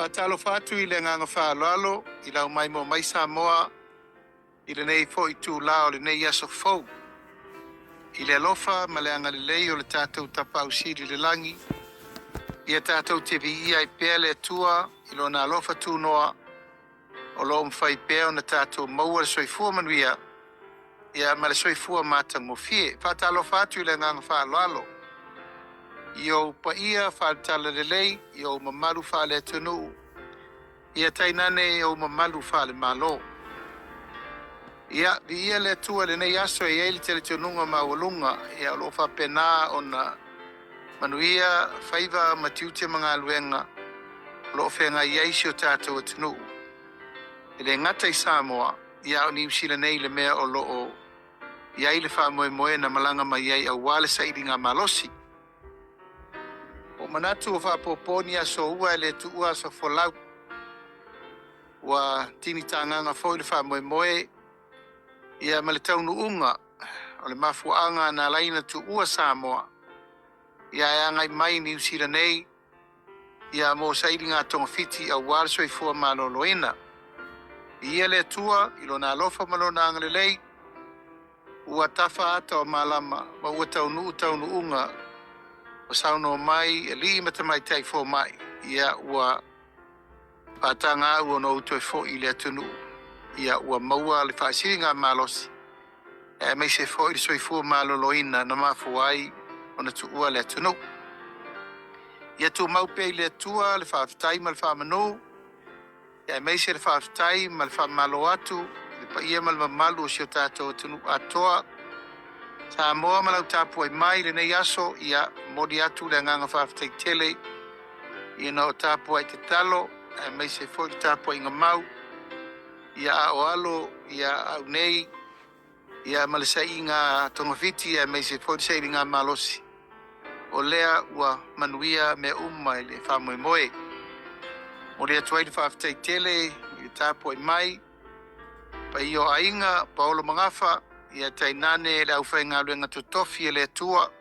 Patalo fatu i le nganga whaalalo, i lau mai mo mai Samoa, i le nei fo i tū lao le nei aso fau. I le alofa ma le anga le lei o le tātou tapau siri le langi, i a tātou te viia i pēr le atua, i lo na alofa tū noa, o lo mwhai pēr o na tātou maua le soifua manuia, i a ma le soifua mātang mo fie. Patalo fatu i le nganga whaalalo, i o pa ia whaatala le lei, i o mamalu whaale tunu, i a tainane o mamalu whaale malo. Ia, viia le tua le nei aso e eili tele tununga mawalunga, i a lo whapena o na manuia, whaiva matiute mga aluenga, lo whenga i eisi o tātou atunu. I le ngata i Samoa, i a o ni usila nei le mea o lo o, i a ile wha moe moe na malanga mai ei au wale sa ili ngā malosi. O manatu o whapoponi a so ua e le tu ua so folau. Wa tini tānganga fo i le wha moe moe, ia ma le taunu unga, o le mafuanga na laina tu ua Samoa. Ia e angai mai ni usira nei, ia mo sa ili ngā tonga fiti au wale so i fua maloloina. Ia le tua, ilo na alofa malona angale lei, ua tafa ata o malama, ma ua taunu unga, o sauno mai, Alii matamai tai fo mai, ia ua patanga ua no utoi fo i le atunu, ia ua maua le whaasiri ngā malosi. E mei se fo i le soifua maloloina na mafuai o na tu ua le atunu. Ia tu maupe i le atua le faafetai ma le whamanu, ia mei se le faafetai ma le whamalo atu, le pa ia ma le mamalu o sio tātou atunu atoa, Samoa malau tapu ai mai le nei aso ia modi atu le nganga whawhaftai tele ia na o tapu ai te talo e mai se fo i tapu ai ngamau ia o alo ia au nei ia malisa i ngā tongawhiti ia mai se fo i seiri ngā malosi o lea ua manuia me umma i le whamoe moe o lea tuai le whawhaftai tele i tapu ai mai pa i o ainga paolo mangafa ia tainane le au whainga luenga tutofi e le tua.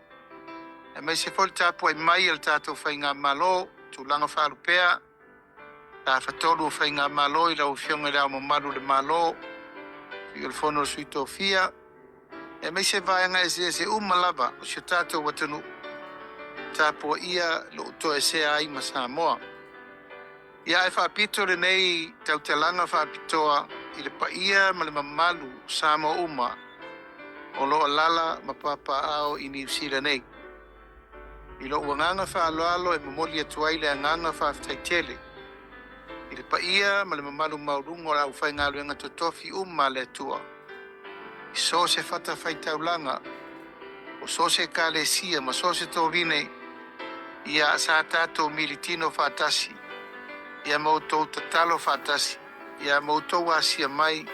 E mai se foli tapu ai mai el tātou whainga malo, tu langa whalupea, tā whatolu o whainga malo i lau whionga le au mamaru le malo, i le whono suito fia. E mai se vaianga e se umalava o si tātou watanu tapu ia lo uto e se ai ma Samoa. Ia e whapito le nei tau te langa whapitoa i le paia ma le mamalu Samoa uma, o lo lala ma papa ao i New Zealand nei. I lo uanganga whaaloalo e mamoli atuai le anganga whawhaftai tele. I le paia ma le mamalu maurungo la ufai ngā luenga totofi le atua. I so se whata whai taulanga, o so se kāle sia ma so se tōrine i a sa tātou militino whatasi, i a mautou tatalo whatasi, i a mautou asia mai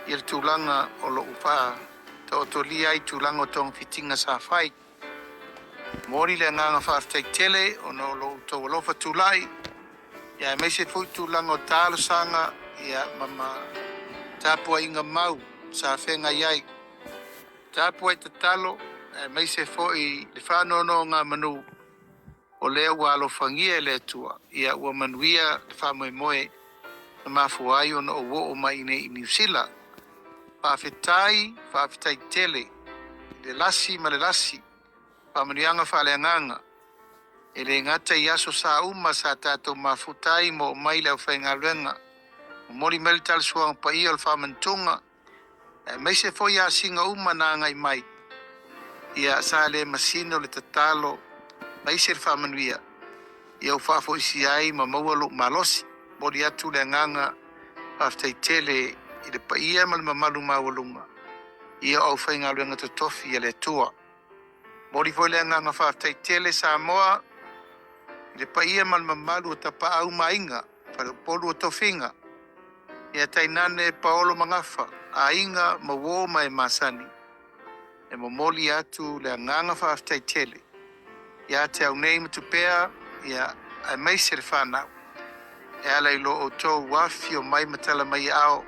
i le tūlanga o lo upaa. Ta o li ai tūlanga o tōng fitinga sa whai. Mori le nganga whawhaftai tele o no lo tō alofa tūlai. Ia mei se fui tūlanga o tālo sanga ia mama tāpua inga mau sa whenga iai. Tāpua i te talo, mei se fui le whanono ngā manu o lea ua alofangia le tua. Ia ua manuia le whamoe moe na mafuai o no o mai nei i New Zealand. Faafetai tele, le lasi ma le lasi, whamanianga whaleanganga, e le ngata i aso sa uma sa tātou mafutai mo mai lau whainga luenga, o mori meli talisuang pa ia o whamantunga, mei se foi a singa uma na ngai mai, ia sa le masino le tatalo, mai se le whamanuia, ia o whafo isi ai ma maualo malosi, mori atu le nganga faafetai tele, i le paia ma le mamalu mawalunga. Ia au whainga luenga to tofi e le tua. Mori foi le nganga whaftai tele Samoa, i le paia ma le mamalu o tapa au mainga, whare polu o tofinga. Ia tainane paolo mangafa, a inga ma woma e masani. E momoli atu le nganga whaftai tele. Ia te au nei matupea, ia a meise le whanau. E ala ilo o tō wafi o mai matala mai ao,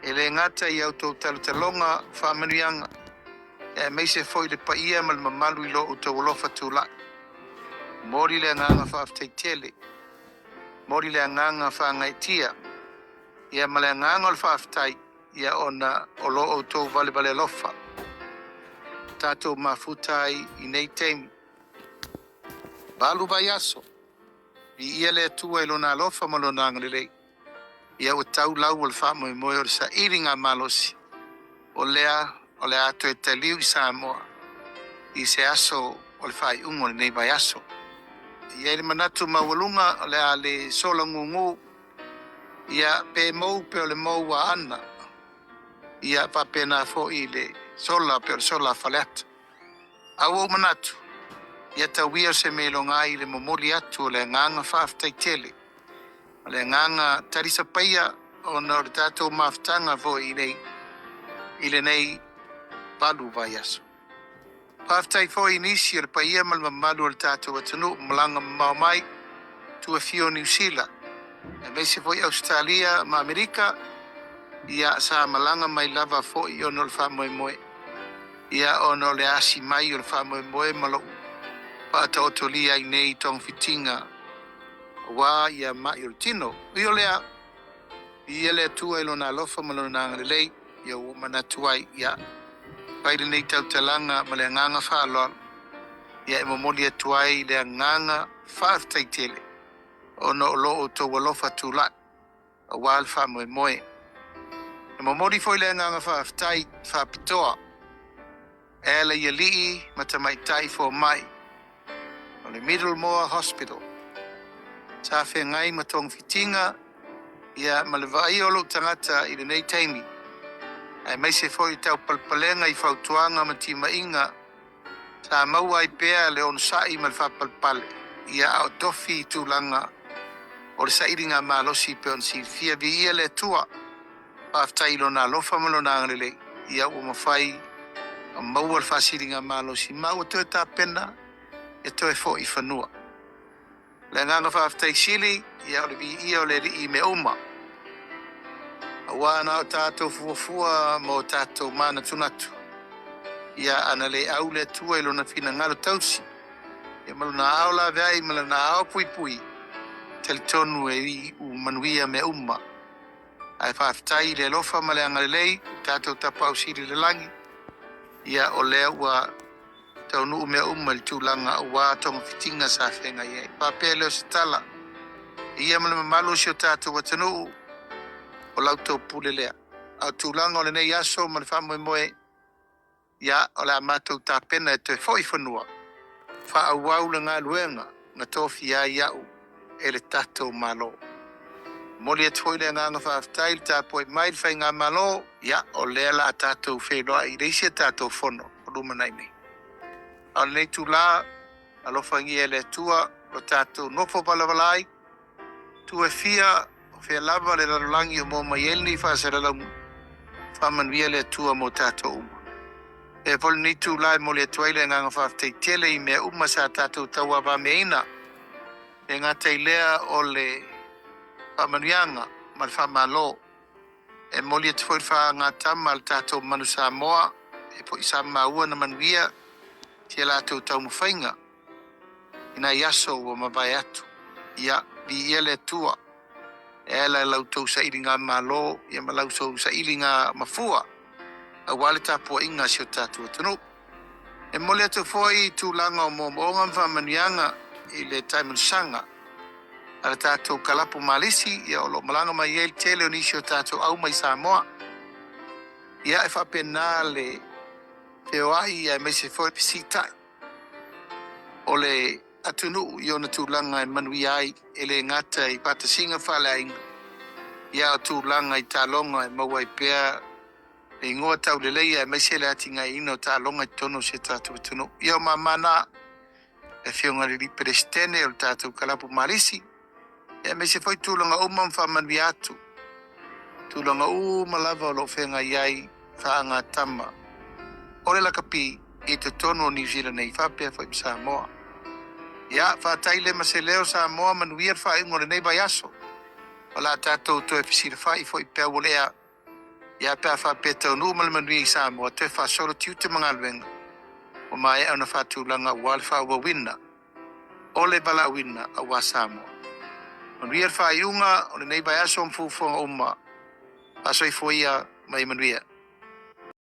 e le ngata i au tō talutalonga whamanuianga, e mei se foi le paia ma le mamalu i lo o tō walofa tūlai. Mori le nganga whawhaftai tele, mori le nganga whangaitia, ia ma le nganga o le faafetai, ia ona o lo o tō vale lofa. Tātou mafutai I nei teimi. Balu vai aso, ia le tua I lona alofa ma lona angalelei. Ia o tau lau o le wha moe o le sa iringa malosi. O lea ato e taliu I Samoa. I se aso o le whai ungo le nei vai aso. Ia le manatu mawalunga o lea le sola ngungu. Ia pe mou pe o le mou wa ana. Ia pa pena fo I le sola pe o le sola faleata. Au manatu. Ia tauia se melonga I le momoli atu o le nganga faafetai tele. O le nganga tarisa paia o na o le tātou mafutanga fo I le nei palu vai aso. Faafetai fo I nisi o le paia mal mamalu o le tātou atanu malanga mamai tua fio New Zealand. E mese fo I Australia ma Amerika ia sa malanga mai lava fo I ono le whamoe. Ia ono le asi mai o le whamoe malo pata otolia I nei tong fitinga wa ia mai o le tino. Io lea ia le tua ilo na lofa malo na ngalelei ia o manatuai ia paile nei tau talanga ma le nganga whaaloa ia e momoli atuai le nganga faafetai tele ono o loo tau walofa tula a wal whamoe. E momoli foi le nganga faafetai whaapitoa e le ia lii matamaitai fo mai o le Middlemore Hospital. Sa whengai matong fitinga ia ma le vai o lo tangata I le nei teimi. Ai mai se foi tau palpalenga I whautuanga ma tima inga. Sa maua I pea le on sai ma le whapalpale. Ia au tofi I tūlanga o le sairinga malosi pe on silfia viia le tua. Faafetai lo na lofa malo na ngalele. Ia o mawhai o maua le whasiringa malosi. Maua tue tā pena e toe fo I whanua. Le nganga faafetai sili ia o le viia o le rii me uma. Awa na o tātou fuafua mo tātou mana tunatu. Ia ana le au le tua ilo na fina ngalo tausi. Ia malu na au la vei malu na au pui. Telitonu I u manuia me uma. Ai faafetai le lofa ma le angalelei tātou tapau siri le langi. Ia o lea ua tau nuu mea le tūlanga o wā tonga fitinga sa whenga iei. Pāpea leo se tala. Ia male mamalu si o tātou watanu o lautou pule lea. Au tūlanga o le nei aso ma le whamoe. Ia o le amatou tā pena e te foi whanua. Wha au wau le ngā luenga ngā tofi a iau e le tātou malo. Moli e toi le nganga whaafetai le tāpoi mai le whai ngā malo. Ia o lea la a tātou wheloa I reisi a tātou whono o lumanai nei. Al nei tula alofa ngia le tua o tātou nofo palavalai tua fia o fia lava le larolangi o mo mai elni whaasaralangu whamanuia le tua mo tātou uma. E poli nei tula mo le tuaile nganga whaafetai tele I mea uma sa tātou taua wameina e ngā teilea o le whamanuianga ma le whamalo e moli e tuai wha ngā tama le tātou manu Samoa e po I sa maua na manuia tia lātou tau mawhainga. Ina iaso o mawai atu. Ia viia le tua. E la lautou sa iringa malo. Ia ma lautou sa iringa mafua. A wale tāpua inga si o tātou atanu. E mole atu foi tūlanga o moonga mwhamanianga I le taimansanga. A le tātou kalapu malisi. Ia o lo malanga mai el tele o nisi o tātou au mai Samoa. Ia e whapena le Teoai e meise foi pisitai. O le atunu I ona tūlanga e manuia ai e le ngata I patasinga whalainga. Ia o tūlanga I tālonga e maua I pea e ingoa tau le leia e meise le atinga ino tālonga I tono se tātou atunu. Ia o mamana e whionga li perestene o tātou kalapu marisi. E meise foi tūlanga uma mwhamanuia atu. Tūlanga malava o lo whenga iai whaanga tama. Ore la kapi I te tono o New Zealand nei whapea whai Samoa. Ia, whātaile ma se leo Samoa manuia whai ngore nei vai aso. O la tātou to e pisira whai whai pia wolea. Ia pia whapea tau nuu manuia I Samoa te whasoro tiu te mga luenga. O mai au na whātulanga wale whawawina. O le valaauina a wā Samoa. Manuia whaiunga o le nei vai aso mfufonga uma. Aso i foia mai manuia.